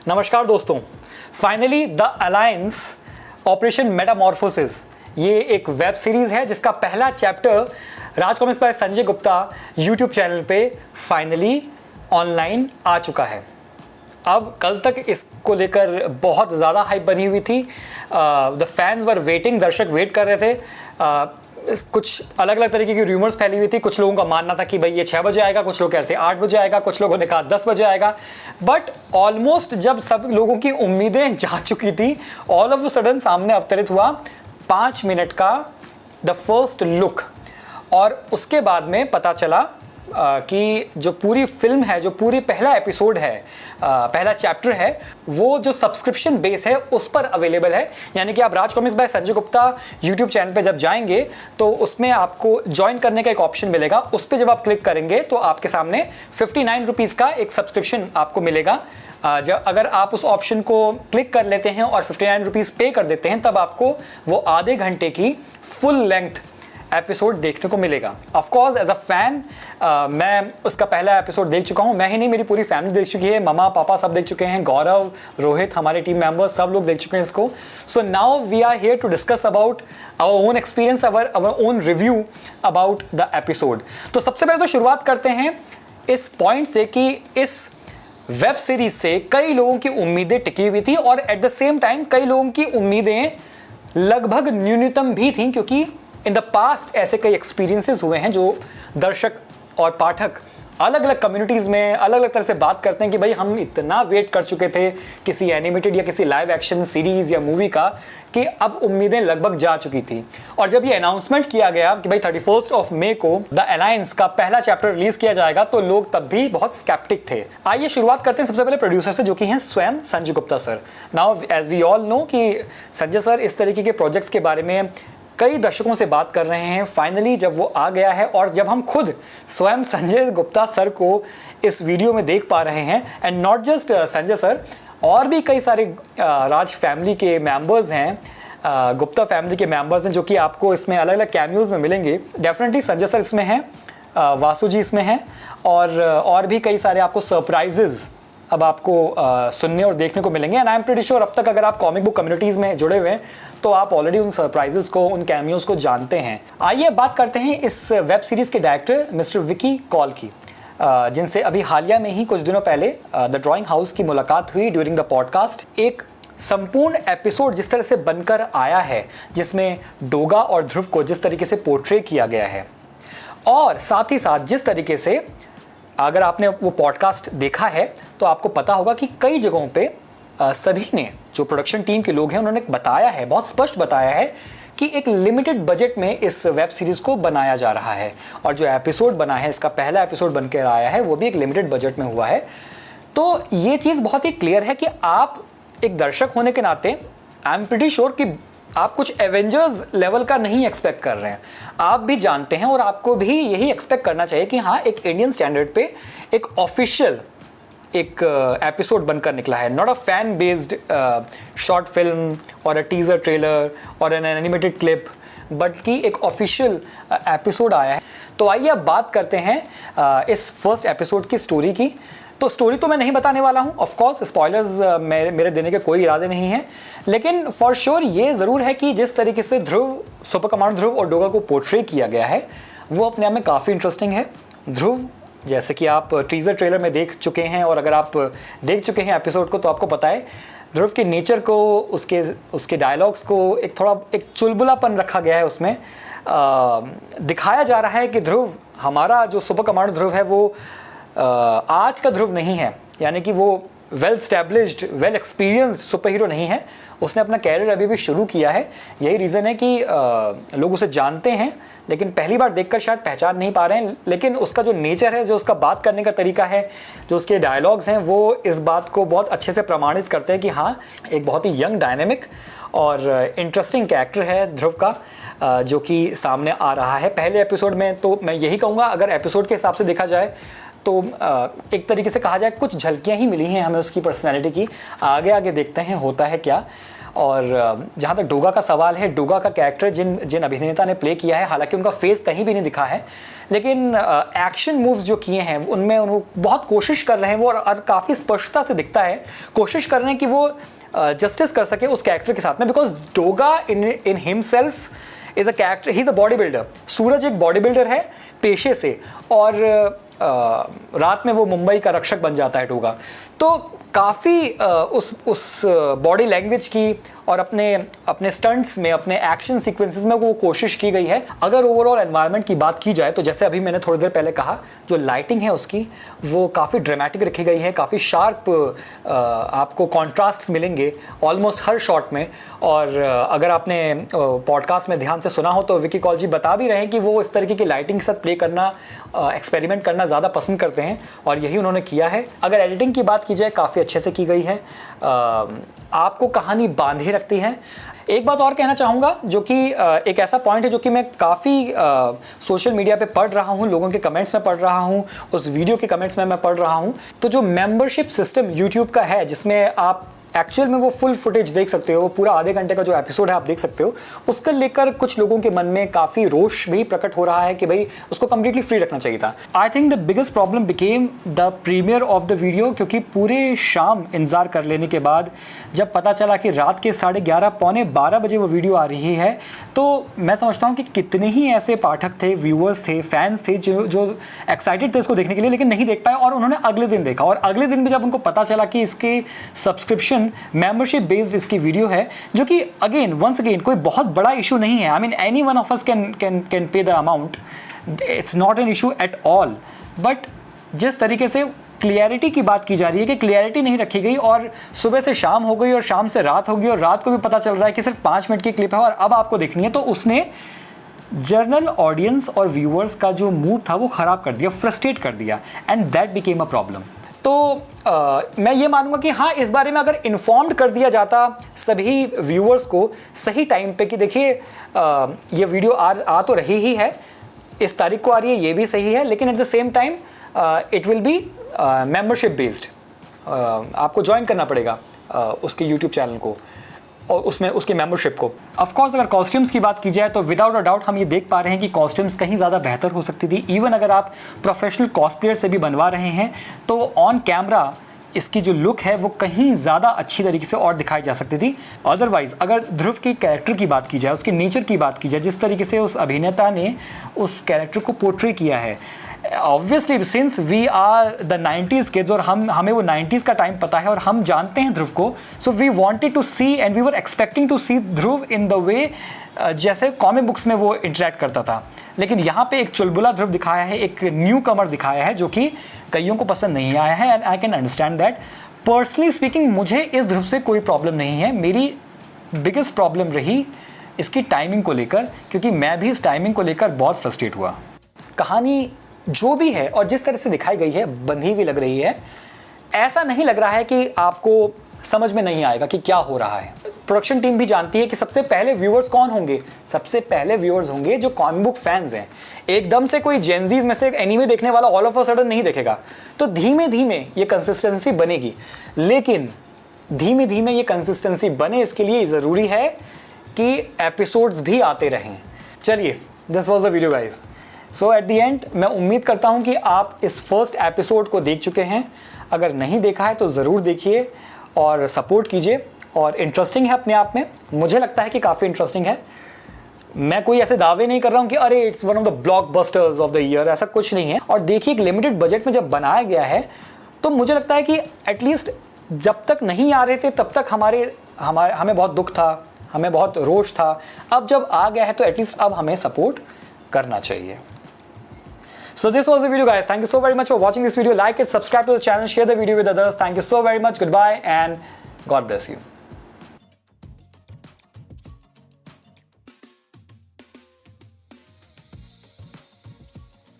नमस्कार दोस्तों, finally the alliance operation Metamorphosis ये एक वेब सीरीज़ है जिसका पहला chapter Raj comics by Sanjay Gupta YouTube channel पे फाइनली ऑनलाइन आ चुका है। अब कल तक इसको लेकर बहुत ज़्यादा हाइप बनी हुई थी। द फैंस वर वेटिंग, दर्शक वेट कर रहे थे। कुछ अलग अलग तरीके की र्यूमर्स फैली हुई थी। कुछ लोगों का मानना था कि भाई ये 6 बजे आएगा, कुछ लोग कह रहे थे 8 बजे आएगा, कुछ लोगों ने कहा 10 बजे आएगा। बट ऑलमोस्ट जब सब लोगों की उम्मीदें जा चुकी थी, ऑल ऑफ अ सडन सामने अवतरित हुआ 5 मिनट का द फर्स्ट लुक। और उसके बाद में पता चला कि जो पूरी फिल्म है, जो पूरी पहला एपिसोड है, पहला चैप्टर है, वो जो सब्सक्रिप्शन बेस है उस पर अवेलेबल है। यानी कि आप Raj comics by Sanjay Gupta YouTube channel पे जब जाएंगे तो उसमें आपको ज्वाइन करने का एक ऑप्शन मिलेगा। उस पर जब आप क्लिक करेंगे तो आपके सामने 59 रुपीज़ का एक सब्सक्रिप्शन आपको मिलेगा। जब अगर आप उस ऑप्शन को क्लिक कर लेते हैं और 59 रुपीज़ पे कर देते हैं, तब आपको वो आधे घंटे की फुल लेंथ एपिसोड देखने को मिलेगा। Of course as a fan मैं उसका पहला एपिसोड देख चुका हूँ। मैं ही नहीं, मेरी पूरी फैमिली देख चुकी है। ममा पापा सब देख चुके हैं, गौरव, रोहित, हमारे टीम मेंबर्स सब लोग देख चुके हैं इसको। So now we are here to discuss about our own experience, our own review about the episode. तो सबसे पहले तो शुरुआत करते हैं इस पॉइंट से कि इस वेब सीरीज से कई लोगों की उम्मीदें टिकी हुई थी और एट द सेम टाइम कई लोगों की उम्मीदें लगभग न्यूनतम भी थी, क्योंकि इन द पास्ट ऐसे कई एक्सपीरियंसेस हुए हैं जो दर्शक और पाठक अलग अलग कम्युनिटीज़ में अलग अलग तरह से बात करते हैं कि भाई हम इतना वेट कर चुके थे किसी एनिमेटेड या किसी लाइव एक्शन सीरीज़ या मूवी का कि अब उम्मीदें लगभग जा चुकी थी। और जब ये अनाउंसमेंट किया गया कि भाई 31 मई को द अलायंस का पहला चैप्टर रिलीज किया जाएगा, तो लोग तब भी बहुत स्केप्टिक थे। आइए शुरुआत करते हैं सबसे पहले प्रोड्यूसर से, जो कि हैं स्वयं Sanjay Gupta sir. Now as we all know कि संजय सर इस तरीके के प्रोजेक्ट्स के बारे में कई दर्शकों से बात कर रहे हैं। फाइनली जब वो आ गया है और जब हम खुद स्वयं संजय गुप्ता सर को इस वीडियो में देख पा रहे हैं, and not just Sanjay sir, और भी कई सारे राज फैमिली के मेंबर्स हैं, गुप्ता फैमिली के मेंबर्स हैं, जो कि आपको इसमें अलग अलग कैमियोज में मिलेंगे। डेफिनेटली संजय सर इसमें हैं, वासु जी इसमें हैं, और भी कई सारे आपको सरप्राइजेज अब आपको सुनने और देखने को मिलेंगे। And I am pretty sure अब तक अगर आप कॉमिक बुक कम्युनिटीज़ में जुड़े हुए हैं तो आप ऑलरेडी उन सरप्राइजेस को, उन कैमियोज को जानते हैं। आइए बात करते हैं इस वेब सीरीज़ के डायरेक्टर मिस्टर विकी कॉल की, जिनसे अभी हालिया में ही कुछ दिनों पहले द ड्राइंग हाउस की मुलाकात हुई ड्यूरिंग द पॉडकास्ट। एक संपूर्ण एपिसोड जिस तरह से बनकर आया है, जिसमें डोगा और ध्रुव को जिस तरीके से पोर्ट्रे किया गया है, और साथ ही साथ जिस तरीके से, अगर आपने वो पॉडकास्ट देखा है तो आपको पता होगा कि कई जगहों पे सभी ने, जो प्रोडक्शन टीम के लोग हैं, उन्होंने बताया है, बहुत स्पष्ट बताया है कि एक लिमिटेड बजट में इस वेब सीरीज़ को बनाया जा रहा है। और जो एपिसोड बना है, इसका पहला एपिसोड बन के आया है, वो भी एक लिमिटेड बजट में हुआ है। तो ये चीज़ बहुत ही क्लियर है कि आप एक दर्शक होने के नाते आई एम प्रीटी श्योर कि आप कुछ एवेंजर्स लेवल का नहीं एक्सपेक्ट कर रहे हैं। आप भी जानते हैं और आपको भी यही एक्सपेक्ट करना चाहिए कि हाँ, एक इंडियन स्टैंडर्ड पे एक ऑफिशियल एक एपिसोड बनकर निकला है, not a fan based short film और अ टीजर ट्रेलर और एन एनिमेटेड क्लिप, बट कि एक ऑफिशियल एपिसोड आया है। तो आइए अब बात करते हैं इस फर्स्ट एपिसोड की स्टोरी की। तो स्टोरी तो मैं नहीं बताने वाला हूँ, ऑफ कोर्स स्पॉयलर्स मेरे देने के कोई इरादे नहीं हैं, लेकिन फॉर श्योर ये ज़रूर है कि जिस तरीके से ध्रुव, सुपर कमांडर ध्रुव और डोगा को पोर्ट्रे किया गया है, वो अपने आप में काफ़ी इंटरेस्टिंग है। ध्रुव, जैसे कि आप टीज़र ट्रेलर में देख चुके हैं और अगर आप देख चुके हैं एपिसोड को, तो आपको पता है ध्रुव के नेचर को, उसके डायलॉग्स को एक थोड़ा एक चुलबुलापन रखा गया है। उसमें दिखाया जा रहा है कि ध्रुव, हमारा जो सुपर कमांडर ध्रुव है, वो आज का ध्रुव नहीं है, यानी कि वो well established, well experienced super hero नहीं है। उसने अपना कैरियर अभी भी शुरू किया है। यही रीज़न है कि लोग उसे जानते हैं, लेकिन पहली बार देखकर शायद पहचान नहीं पा रहे हैं। लेकिन उसका जो नेचर है, जो उसका बात करने का तरीका है, जो उसके डायलॉग्स हैं, वो इस बात को बहुत अच्छे से प्रमाणित करते हैं कि हाँ, एक बहुत ही यंग, डायनेमिक और इंटरेस्टिंग कैरेक्टर है ध्रुव का, जो कि सामने आ रहा है पहले एपिसोड में। तो मैं यही कहूँगा, अगर एपिसोड के हिसाब से देखा जाए तो एक तरीके से कहा जाए कुछ झलकियाँ ही मिली हैं हमें उसकी पर्सनैलिटी की। आगे आगे देखते हैं होता है क्या। और जहाँ तक डोगा का सवाल है, डोगा का कैरेक्टर जिन अभिनेता ने प्ले किया है, हालांकि उनका फेस कहीं भी नहीं दिखा है, लेकिन एक्शन मूव्स जो किए हैं उनमें उन्होंने बहुत कोशिश कर रहे हैं वो, और काफ़ी स्पष्टता से दिखता है, कोशिश कर रहे हैं कि वो जस्टिस कर सके उस कैरेक्टर के साथ में, because Doga in himself is a character, he is a body builder. Suraj एक बॉडी बिल्डर है पेशे से, और रात में वो मुंबई का रक्षक बन जाता है डोगा। तो काफ़ी उस बॉडी लैंग्वेज की और अपने स्टंट्स में, अपने एक्शन सीक्वेंसेस में वो कोशिश की गई है। अगर ओवरऑल एनवायरनमेंट की बात की जाए तो जैसे अभी मैंने थोड़ी देर पहले कहा, जो लाइटिंग है उसकी वो काफ़ी ड्रामेटिक रखी गई है, काफ़ी शार्प आपको कॉन्ट्रास्ट मिलेंगे ऑलमोस्ट हर शॉट में। और अगर आपने पॉडकास्ट में ध्यान से सुना हो तो विकी कौल जी बता भी रहे हैं कि वो इस तरीके की लाइटिंग के साथ प्ले करना, एक्सपेरिमेंट करना ज़्यादा पसंद करते हैं, और यही उन्होंने किया है। अगर एडिटिंग की बात की जाए, काफ़ी अच्छे से की गई है, आपको कहानी बांधे रखती है। एक बात और कहना चाहूँगा, जो कि एक ऐसा पॉइंट है जो कि मैं काफ़ी सोशल मीडिया पे पढ़ रहा हूँ, लोगों के कमेंट्स में पढ़ रहा हूँ, उस वीडियो के कमेंट्स में मैं पढ़ रहा हूँ। तो जो मेंबरशिप सिस्टम यूट्यूब का है, जिसमें आप एक्चुअल में वो फुल फुटेज देख सकते हो, वो पूरा आधे घंटे का जो एपिसोड है आप देख सकते हो, उसको लेकर कुछ लोगों के मन में काफ़ी रोष भी प्रकट हो रहा है कि भाई उसको कम्प्लीटली फ्री रखना चाहिए था। I think the biggest problem became the premiere of the video, क्योंकि पूरे शाम इंतज़ार कर लेने के बाद जब पता चला कि रात के 11:30 पौने 12 बजे वो वीडियो आ रही है, तो मैं समझता हूँ कि कितने ही ऐसे पाठक थे, व्यूअर्स थे, फैंस थे जो एक्साइटेड थे इसको देखने के लिए, लेकिन नहीं देख पाए, और उन्होंने अगले दिन देखा। और अगले दिन भी जब उनको पता चला कि इसके सब्सक्रिप्शन मेंबरशिप बेस्ड इसकी वीडियो है, जो कि वंस अगेन कोई बहुत बड़ा इशू नहीं है। I mean any one of us can pay the amount, it's not an issue at all. But जिस तरीके से क्लियरिटी की बात की जा रही है कि क्लियरिटी नहीं रखी गई, और सुबह से शाम हो गई और शाम से रात हो गई, और रात को भी पता चल रहा है कि सिर्फ 5 मिनट की क्लिप है और अब आपको देखनी है, तो उसने जर्नल ऑडियंस और व्यूअर्स का जो मूड था वो ख़राब कर दिया, फ्रस्ट्रेट कर दिया, and that became a problem. तो मैं ये मानूंगा कि हाँ, इस बारे में अगर इन्फॉर्म्ड कर दिया जाता सभी व्यूअर्स को सही टाइम पे कि देखिए ये वीडियो आ तो रही ही है, इस तारीख को आ रही है, ये भी सही है, लेकिन at the same time it will be membership based, आपको ज्वाइन करना पड़ेगा उसके यूट्यूब चैनल को और उसमें उसकी मेंबरशिप को। ऑफ कोर्स अगर कॉस्ट्यूम्स की बात की जाए तो विदाउट अ डाउट हम ये देख पा रहे हैं कि कॉस्ट्यूम्स कहीं ज़्यादा बेहतर हो सकती थी। इवन अगर आप प्रोफेशनल कॉस्प्लेयर से भी बनवा रहे हैं तो ऑन कैमरा इसकी जो लुक है वो कहीं ज़्यादा अच्छी तरीके से और दिखाई जा सकती थी। अदरवाइज़ अगर ध्रुव की कैरेक्टर की बात की जाए, उसके नेचर की बात की जाए, जिस तरीके से उस अभिनेता ने उस कैरेक्टर को पोर्ट्रे किया है, obviously since we are the 90s kids और हमें वो 90s का टाइम पता है और हम जानते हैं ध्रुव को, so we wanted to see and we were expecting to see Dhruv in the way जैसे कॉमिक बुक्स में वो इंटरेक्ट करता था। लेकिन यहाँ पे एक चुलबुला ध्रुव दिखाया है, एक न्यू कमर दिखाया है जो कि कईयों को पसंद नहीं आया है, and I can understand that. Personally speaking मुझे इस ध्रुव से कोई प्रॉब्लम नहीं है। मेरी बिगेस्ट प्रॉब्लम रही इसकी टाइमिंग को लेकर, क्योंकि मैं भी इस टाइमिंग को लेकर बहुत फ्रस्ट्रेट हुआ। कहानी जो भी है और जिस तरह से दिखाई गई है बंधी हुई लग रही है, ऐसा नहीं लग रहा है कि आपको समझ में नहीं आएगा कि क्या हो रहा है। प्रोडक्शन टीम भी जानती है कि सबसे पहले व्यूअर्स कौन होंगे, सबसे पहले व्यूअर्स होंगे जो कॉमिक बुक फैंस हैं। एकदम से कोई जेनजीज में से एनीमे देखने वाला ऑल ऑफ अ सडन नहीं देखेगा, तो धीमे धीमे ये कंसिस्टेंसी बनेगी। लेकिन धीमे धीमे ये कंसिस्टेंसी बने, इसके लिए ज़रूरी है कि एपिसोड्स भी आते रहें। चलिए, this was the video guys. So at the end मैं उम्मीद करता हूँ कि आप इस फर्स्ट एपिसोड को देख चुके हैं। अगर नहीं देखा है तो ज़रूर देखिए और सपोर्ट कीजिए। और इंटरेस्टिंग है अपने आप में, मुझे लगता है कि काफ़ी इंटरेस्टिंग है। मैं कोई ऐसे दावे नहीं कर रहा हूँ कि अरे it's one of the blockbusters of the year, ऐसा कुछ नहीं है। और देखिए, एक लिमिटेड बजट में जब बनाया गया है तो मुझे लगता है कि एटलीस्ट जब तक नहीं आ रहे थे तब तक हमें बहुत दुख था, हमें बहुत रोष था। अब जब आ गया है तो एटलीस्ट अब हमें सपोर्ट करना चाहिए। So this was the video guys. Thank you so very much for watching this video. Like it, subscribe to the channel, share the video with others. Thank you so very much. Goodbye and God bless you.